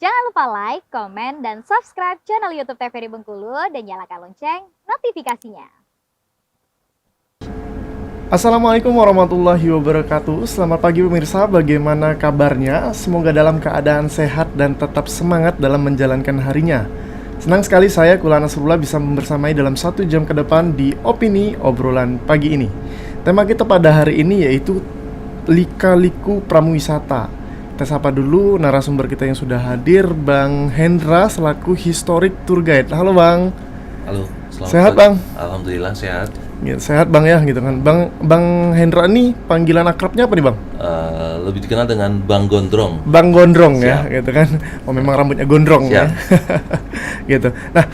Jangan lupa like, komen, dan subscribe channel YouTube TVRI Bengkulu dan nyalakan lonceng notifikasinya. Assalamualaikum warahmatullahi wabarakatuh. Selamat pagi pemirsa, bagaimana kabarnya? Semoga dalam keadaan sehat dan tetap semangat dalam menjalankan harinya. Senang sekali saya Kula Nasrullah bisa membersamai dalam 1 jam ke depan di Opini Obrolan Pagi ini. Tema kita pada hari ini yaitu Lika-liku Pramuwisata. Kita sapa dulu narasumber kita yang sudah hadir, Bang Hendra selaku Historic Tour Guide. Halo Bang. Halo, selamat Sehat pagi. Bang? Alhamdulillah sehat. Ya, sehat Bang ya gitu kan. Bang Hendra nih panggilan akrabnya apa nih Bang? Lebih dikenal dengan Bang Gondrong. Bang Gondrong ya Siap. gitu kan. Oh memang rambutnya gondrong ya. Siap. Gitu. Nah,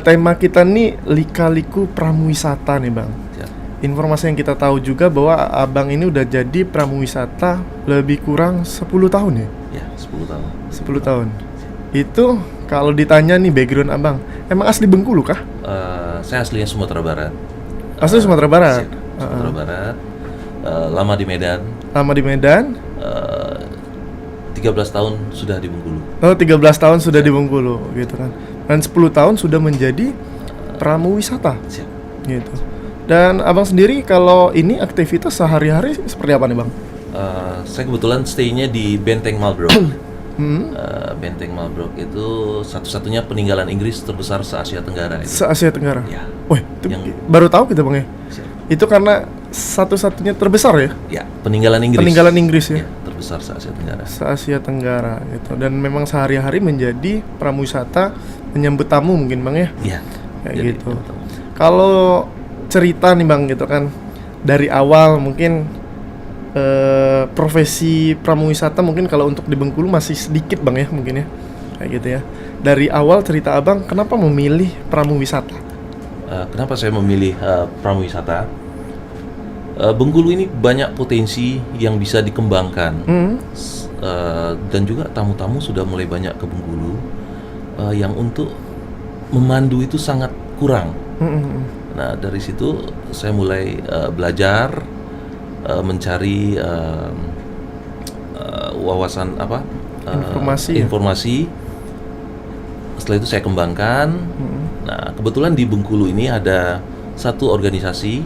tema kita nih Lika-liku Pramuwisata nih Bang. Siap. Informasi yang kita tahu juga bahwa Abang ini udah jadi pramuwisata lebih kurang 10 tahun ya? Ya, 10 tahun. 10 tahun. Itu kalau ditanya nih background Abang, emang asli Bengkulu kah? Saya aslinya Sumatera Barat. Asli Sumatera Barat. Siap, Sumatera Barat. Lama di Medan. Lama di Medan. 13 tahun sudah di Bengkulu. Oh, 13 tahun sudah di Bengkulu gitu kan. Dan 10 tahun sudah menjadi pramuwisata. Siap. Gitu. Dan Abang sendiri kalau ini aktivitas sehari-hari seperti apa nih Bang? Saya kebetulan stay-nya di Benteng Malbrook. Benteng Malbrook itu satu-satunya peninggalan Inggris terbesar se-Asia Tenggara. Se-Asia Tenggara? Ya. Wah, itu Yang- baru tahu kita Bang ya? Siap. Itu karena satu-satunya terbesar ya? Ya, peninggalan Inggris. Peninggalan Inggris ya? Ya, terbesar se-Asia Tenggara. Se-Asia Tenggara gitu. Dan memang sehari-hari menjadi pramuwisata menyambut tamu mungkin Bang ya? Iya. Kayak Jadi, gitu. Kalau cerita nih Bang gitu kan, dari awal mungkin profesi pramuwisata mungkin kalau untuk di Bengkulu masih sedikit Bang ya mungkin ya, kayak gitu ya. Dari awal cerita Abang kenapa memilih pramuwisata? Kenapa saya memilih pramuwisata? Bengkulu ini banyak potensi yang bisa dikembangkan. Dan juga tamu-tamu sudah mulai banyak ke Bengkulu yang untuk memandu itu sangat kurang. Nah, dari situ saya mulai belajar, mencari wawasan informasi. Setelah itu saya kembangkan. Nah, kebetulan di Bengkulu ini ada satu organisasi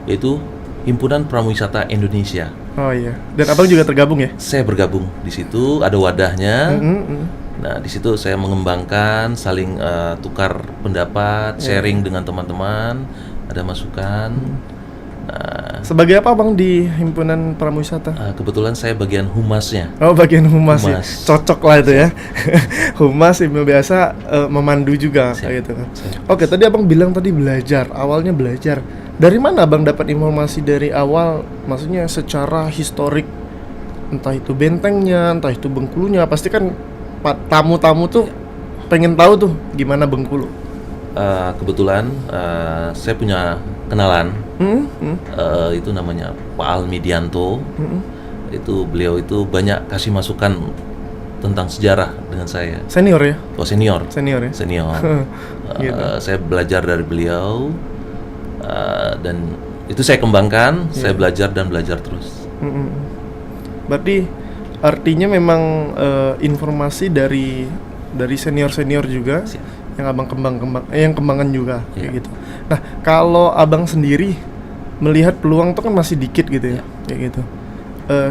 yaitu Himpunan Pramuwisata Indonesia. Oh iya. Dan Abang juga tergabung ya? Saya bergabung di situ, ada wadahnya. Nah, di situ saya mengembangkan, saling tukar pendapat, sharing dengan teman-teman, ada masukan. Nah, Sebagai apa Bang di Himpunan Pramuwisata? kebetulan saya bagian humasnya. Oh, bagian humas, ya. Humas. Cocok lah itu ya. Humas ilmu biasa memandu juga Siap. kayak gitu kan. Siap. Oke, tadi Abang bilang tadi belajar, awalnya belajar. Dari mana Abang dapat informasi dari awal? Maksudnya secara historik, entah itu bentengnya, entah itu Bengkulunya, pasti kan tamu-tamu tuh pengen tahu tuh gimana Bengkulu. Kebetulan saya punya kenalan, itu namanya Pak Almidianto. Itu beliau itu banyak kasih masukan tentang sejarah dengan saya. Senior ya? Oh, senior. Senior ya? Senior. Gitu. Saya belajar dari beliau, dan itu saya kembangkan. Saya belajar dan belajar terus. Berarti artinya memang informasi dari senior-senior juga Siap. yang Abang yang kembangan juga kayak Iya. gitu. Nah, kalau Abang sendiri melihat peluang tuh kan masih dikit gitu ya, kayak gitu.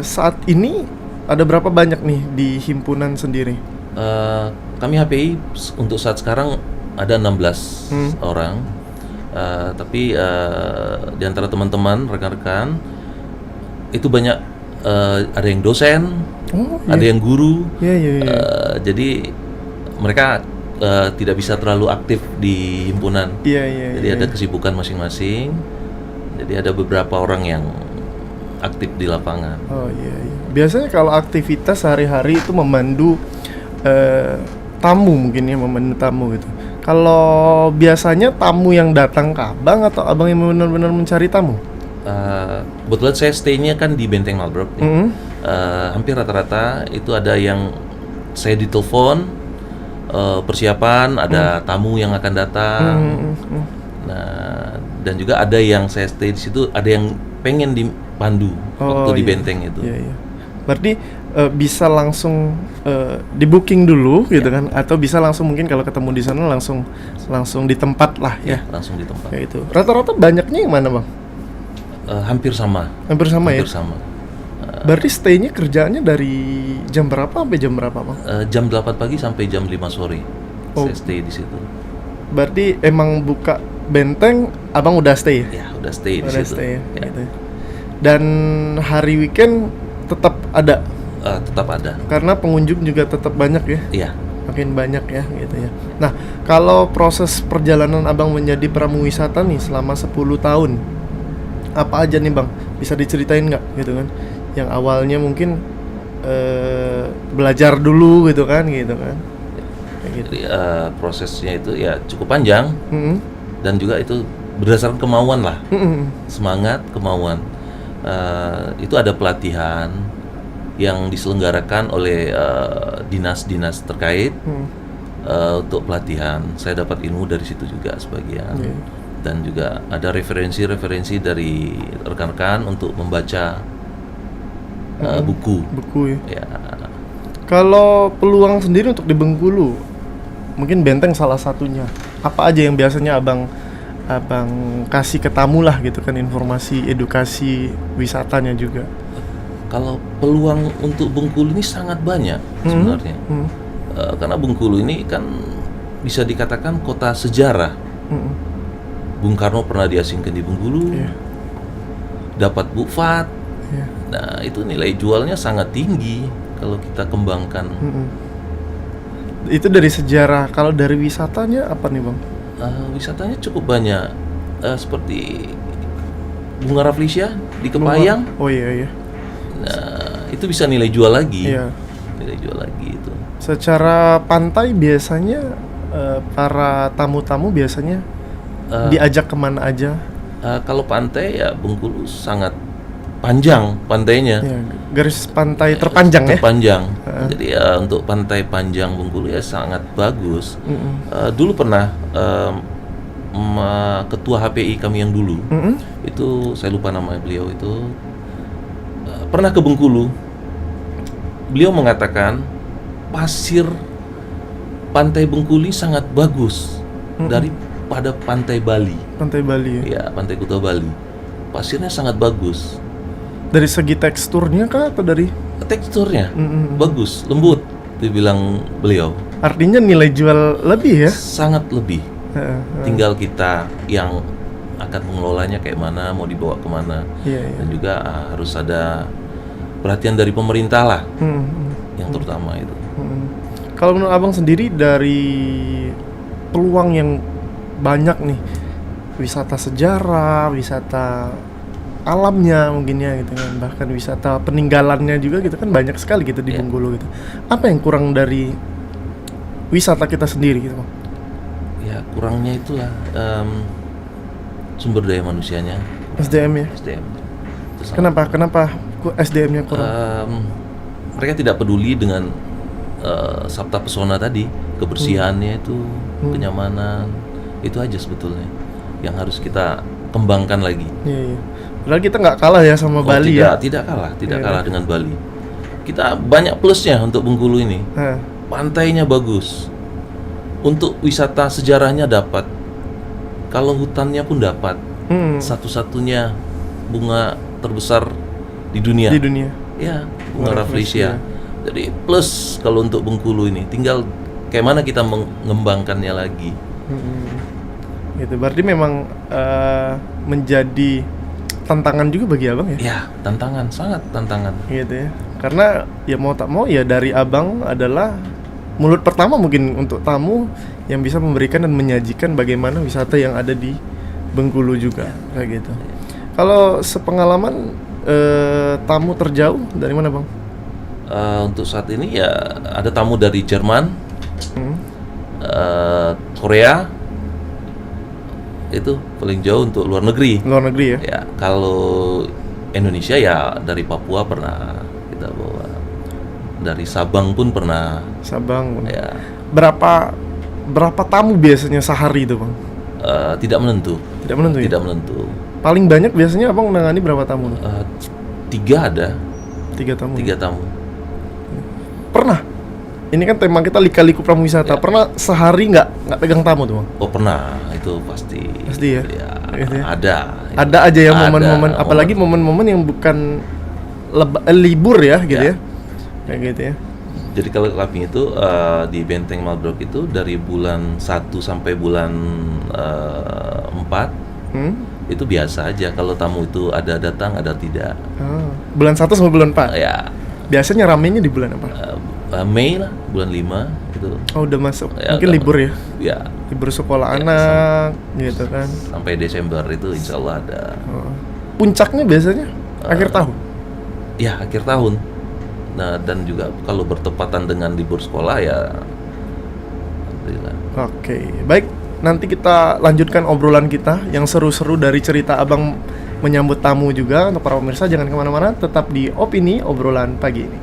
Saat ini ada berapa banyak nih di himpunan sendiri? Kami HPI untuk saat sekarang ada 16 orang. Tapi di antara teman-teman, rekan-rekan itu banyak, ada yang dosen, Oh, ada yang guru. Iya. Jadi mereka tidak bisa terlalu aktif di himpunan. Iya. Jadi ada kesibukan masing-masing. Jadi ada beberapa orang yang aktif di lapangan. Oh iya. Biasanya kalau aktivitas sehari-hari itu memandu tamu mungkin ya, memandu tamu gitu. Kalau biasanya tamu yang datang ke Abang atau Abang yang benar-benar mencari tamu? Kebetulan saya stay-nya kan di Benteng Malbrook. Hampir rata-rata itu ada yang saya ditelepon, persiapan, ada tamu yang akan datang. Nah, dan juga ada yang saya stay di situ, ada yang pengen dipandu waktu di iya. Benteng itu. Iya. Berarti bisa langsung di booking dulu gitu kan, atau bisa langsung mungkin kalau ketemu di sana langsung di tempat lah ya. Langsung di tempat. Kayak itu. Rata-rata banyaknya yang mana bang? Hampir sama. Hampir sama ya. Hampir sama. Berarti stay-nya kerjaannya dari jam berapa sampai jam berapa bang? Jam 8 pagi sampai jam 5 sore. Oh. Saya stay di situ. Berarti emang buka benteng, abang udah stay ya? Ya, udah stay di Udah situ. stay ya. Ya. Gitu. Dan hari weekend tetap ada, Tetap ada. karena pengunjung juga tetap banyak ya. Iya. Makin banyak ya gitu ya. Nah, kalau proses perjalanan abang menjadi pramuwisata nih selama 10 tahun, apa aja nih bang? Bisa diceritain nggak gitu kan? Yang awalnya mungkin belajar dulu gitu kan. Kayak gitu. Jadi prosesnya itu ya cukup panjang Mm-mm. dan juga itu berdasarkan kemauan lah, Mm-mm. semangat, kemauan. Itu ada pelatihan yang diselenggarakan oleh dinas-dinas terkait Mm. untuk pelatihan. Saya dapat ilmu dari situ juga sebagian. Iya. Dan juga ada referensi-referensi dari rekan-rekan untuk membaca buku. Buku ya. Ya, Kalau peluang sendiri untuk di Bengkulu, mungkin benteng salah satunya. Apa aja yang biasanya abang kasih ke tamu lah gitu kan, informasi, edukasi, wisatanya juga. kalau peluang untuk Bengkulu ini sangat banyak sebenarnya. Karena Bengkulu ini kan bisa dikatakan kota sejarah. Bung Karno pernah diasingkan di Bengkulu, Iya. dapat bufat. Iya. Nah, itu nilai jualnya sangat tinggi kalau kita kembangkan. Itu dari sejarah. Kalau dari wisatanya apa nih bang? Wisatanya cukup banyak, seperti bunga rafflesia di Kepayang. Oh iya. Nah, itu bisa nilai jual lagi. Iya. Nilai jual lagi itu. Secara pantai biasanya para tamu-tamu biasanya diajak kemana aja? Kalau pantai ya Bengkulu sangat panjang pantainya. Ya, garis pantai terpanjang ya? Terpanjang. Jadi ya untuk pantai panjang Bengkulu ya sangat bagus. Dulu pernah ketua HPI kami yang dulu, itu saya lupa nama beliau itu, pernah ke Bengkulu. Beliau mengatakan pasir pantai Bengkulu sangat bagus daripada pantai Bali. Pantai Bali ya? Ya, pantai Kuta Bali. Pasirnya sangat bagus. Dari segi teksturnya kah atau dari? Teksturnya bagus, lembut, dibilang beliau. Artinya nilai jual lebih ya? Sangat lebih. Tinggal kita yang akan mengelolanya kayak mana, mau dibawa kemana. Iya. Dan juga harus ada perhatian dari pemerintah lah, yang terutama itu. Kalau menurut abang sendiri dari peluang yang banyak nih, wisata sejarah, wisata alamnya mungkin ya gitu kan, bahkan wisata peninggalannya juga gitu kan, banyak sekali gitu di Bengkulu gitu. Apa yang kurang dari wisata kita sendiri gitu bang? Ya kurangnya itulah sumber daya manusianya. SDM ya? SDM. Itu sangat- Kenapa SDM-nya kurang? Mereka tidak peduli dengan sabta pesona tadi, kebersihannya itu, kenyamanan, itu aja sebetulnya yang harus kita kembangkan lagi. Iya. Padahal kita nggak kalah ya sama Bali ya? Tidak kalah dengan Bali. Kita banyak plusnya untuk Bengkulu ini. Pantainya bagus. Untuk wisata sejarahnya dapat. Kalau hutannya pun dapat. Satu-satunya bunga terbesar di dunia. Di dunia. Ya, bunga rafflesia. Jadi plus kalau untuk Bengkulu ini, tinggal kayak mana kita mengembangkannya lagi. Gitu. Berarti memang menjadi tantangan juga bagi abang ya? Ya, tantangan, sangat tantangan. Gitu ya. Karena ya mau tak mau ya dari abang adalah mulut pertama mungkin untuk tamu yang bisa memberikan dan menyajikan bagaimana wisata yang ada di Bengkulu juga, kayak gitu. Kalau sepengalaman tamu terjauh dari mana bang? Untuk saat ini ya ada tamu dari Jerman, Korea, itu paling jauh untuk luar negeri. Luar negeri ya? Ya, kalau Indonesia ya dari Papua pernah kita bawa, dari Sabang pun pernah. Sabang. Ya, Berapa tamu biasanya sehari itu bang? tidak menentu. Tidak menentu ya? Tidak menentu. Paling banyak biasanya abang menangani berapa tamu? 3 ada. 3 tamu. 3 tamu. Pernah. Ini kan tema kita lika-liku pramuwisata. Ya. Pernah sehari nggak pegang tamu tuh, Bang? Oh pernah, itu pasti. Pasti ya? Ya, Gitu ya? ada. Ada aja ya Ada. momen-momen, apalagi momen-momen yang bukan libur ya, gitu ya. Ya. Kayak gitu ya. Jadi kalau clubbing itu di Benteng Malbrok itu dari bulan 1 sampai bulan 4 itu biasa aja kalau tamu itu ada datang ada tidak. Bulan 1 sampai bulan 4. Ya Biasanya ramenya di bulan apa? Mei lah, bulan 5 gitu. Oh, udah masuk. Ya, Mungkin udah libur ya. Ya, Libur sekolah Ya, anak gitu kan. sampai Desember itu insya Allah ada. Puncaknya biasanya akhir tahun. Ya, akhir tahun. Nah, dan juga kalau bertepatan dengan libur sekolah ya alhamdulillah. Oke, baik. Nanti kita lanjutkan obrolan kita yang seru-seru dari cerita Abang menyambut tamu juga. Untuk para pemirsa jangan kemana-mana, tetap di Opini Obrolan Pagi ini.